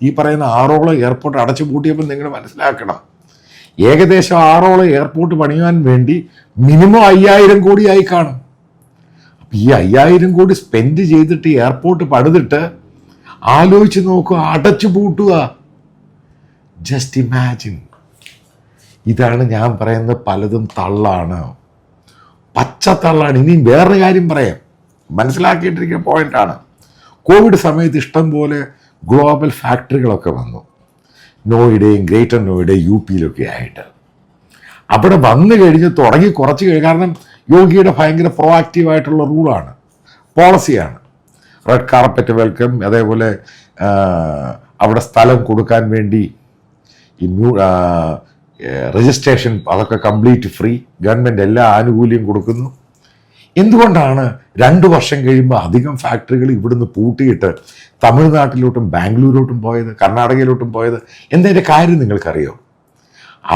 ഈ പറയുന്ന 6ഓളം എയർപോർട്ട് അടച്ചു പൂട്ടിയപ്പോൾ നിങ്ങൾ മനസ്സിലാക്കണം, ഏകദേശം 6ഓളം എയർപോർട്ട് പണിയാൻ വേണ്ടി മിനിമം 5000 കോടിയായി കാണും. ഈ 5000 കോടി സ്പെൻഡ് ചെയ്തിട്ട് എയർപോർട്ട് പണിതിട്ട് ആലോചിച്ച് നോക്കുക, അടച്ചു പൂട്ടുക. Just imagine. ഇതാണ് ഞാൻ പറയുന്നത്, പലതും തള്ളാണ്, പച്ച തള്ളാണ്. ഇനിയും വേറൊരു കാര്യം പറയാം, മനസ്സിലാക്കിയിട്ടിരിക്കുന്ന പോയിന്റാണ്. കോവിഡ് സമയത്ത് ഇഷ്ടം പോലെ ഗ്ലോബൽ ഫാക്ടറികളൊക്കെ വന്നു, നോയിഡയും ഗ്രേറ്റർ നോയിഡയും UP-യിലൊക്കെ ആയിട്ട്. അവിടെ വന്നു കഴിഞ്ഞ് തുടങ്ങി കുറച്ച് കഴിഞ്ഞ്, കാരണം യോഗിയുടെ ഭയങ്കര പ്രൊആക്റ്റീവായിട്ടുള്ള റൂളാണ്, പോളിസിയാണ്. റെഡ് കാർപ്പറ്റ് വെൽക്കം, അതേപോലെ അവിടെ സ്ഥലം കൊടുക്കാൻ വേണ്ടി ഈ രജിസ്ട്രേഷൻ അതൊക്കെ കംപ്ലീറ്റ് ഫ്രീ, ഗവൺമെൻറ് എല്ലാ ആനുകൂല്യം കൊടുക്കുന്നു. എന്തുകൊണ്ടാണ് 2 വർഷം കഴിയുമ്പോൾ അധികം ഫാക്ടറികൾ ഇവിടുന്ന് പൂട്ടിയിട്ട് തമിഴ്നാട്ടിലോട്ടും ബാംഗ്ലൂരോട്ടും പോയത്, കർണാടകയിലോട്ടും പോയത്? എന്തതിൻ്റെ കാര്യം നിങ്ങൾക്കറിയോ?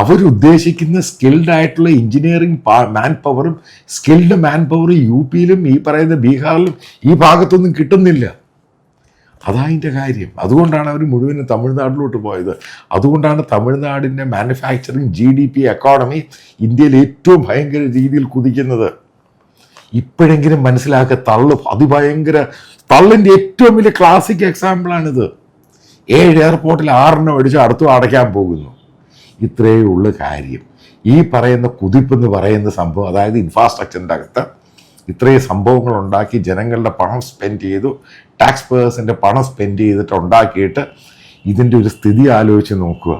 അവരുദ്ദേശിക്കുന്ന സ്കിൽഡ് ആയിട്ടുള്ള എഞ്ചിനീയറിംഗ് മാൻ പവറും സ്കിൽഡ് മാൻ പവറും UP-യിലും ഈ പറയുന്ന ബീഹാറിലും ഈ ഭാഗത്തൊന്നും കിട്ടുന്നില്ല. അതതിൻ്റെ കാര്യം. അതുകൊണ്ടാണ് അവർ മുഴുവനും തമിഴ്നാട്ടിലോട്ട് പോയത്. അതുകൊണ്ടാണ് തമിഴ്നാടിൻ്റെ മാനുഫാക്ചറിങ് GDP എക്കോണമി ഇന്ത്യയിൽ ഏറ്റവും ഭയങ്കര രീതിയിൽ കുതിക്കുന്നത്. ഇപ്പോഴെങ്കിലും മനസ്സിലാക്കുക, അതിഭയങ്കര തള്ളിൻ്റെ ഏറ്റവും വലിയ ക്ലാസിക് എക്സാമ്പിളാണിത്. 7 എയർപോർട്ടിൽ 6 അടിച്ച് അടുത്തും അടയ്ക്കാൻ പോകുന്നു. ഇത്രയേ ഉള്ളു കാര്യം. ഈ പറയുന്ന കുതിപ്പെന്ന് പറയുന്ന സംഭവം, അതായത് ഇൻഫ്രാസ്ട്രക്ചറിൻ്റെ അകത്ത് ഇത്രയും സംഭവങ്ങൾ ഉണ്ടാക്കി ജനങ്ങളുടെ പണം സ്പെൻഡ് ചെയ്തു, ടാക്സ് പേഴ്സിൻ്റെ പണം സ്പെൻഡ് ചെയ്തിട്ട് ഉണ്ടാക്കിയിട്ട് ഇതിൻ്റെ ഒരു സ്ഥിതി ആലോചിച്ച് നോക്കുക.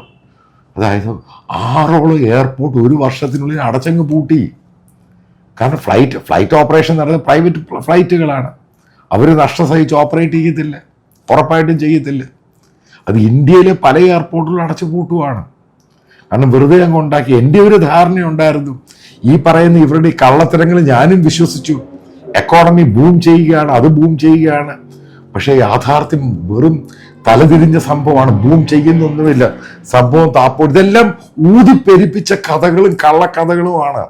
അതായത് 6ഓളം എയർപോർട്ട് 1 വർഷത്തിനുള്ളിൽ അടച്ചങ്ങ് പൂട്ടി. കാരണം ഫ്ലൈറ്റ് ഓപ്പറേഷൻ നടന്നത് പ്രൈവറ്റ് ഫ്ലൈറ്റുകളാണ്. അവർ നഷ്ടം സഹിച്ച് ഓപ്പറേറ്റ് ചെയ്യത്തില്ല, ഉറപ്പായിട്ടും ചെയ്യത്തില്ല. അത് ഇന്ത്യയിലെ പല എയർപോർട്ടുകളും അടച്ചു പൂട്ടുവാണ്. കാരണം വെറുതെ അങ്ങ് ഉണ്ടാക്കി. എൻ്റെ ഒരു ധാരണയുണ്ടായിരുന്നു, ഈ പറയുന്ന ഇവരുടെ ഈ കള്ളത്തരങ്ങൾ ഞാനും വിശ്വസിച്ചു. എക്കോണമി ബൂം ചെയ്യുകയാണ്, അത് ബൂം ചെയ്യുകയാണ്. പക്ഷേ യാഥാർത്ഥ്യം വെറും തലതിരിഞ്ഞ സംഭവമാണ്. ബൂം ചെയ്യുന്നൊന്നുമില്ല, സംഭവം താപ്പോ. ഇതെല്ലാം ഊതിപ്പെരിപ്പിച്ച കഥകളും കള്ളക്കഥകളുമാണ്.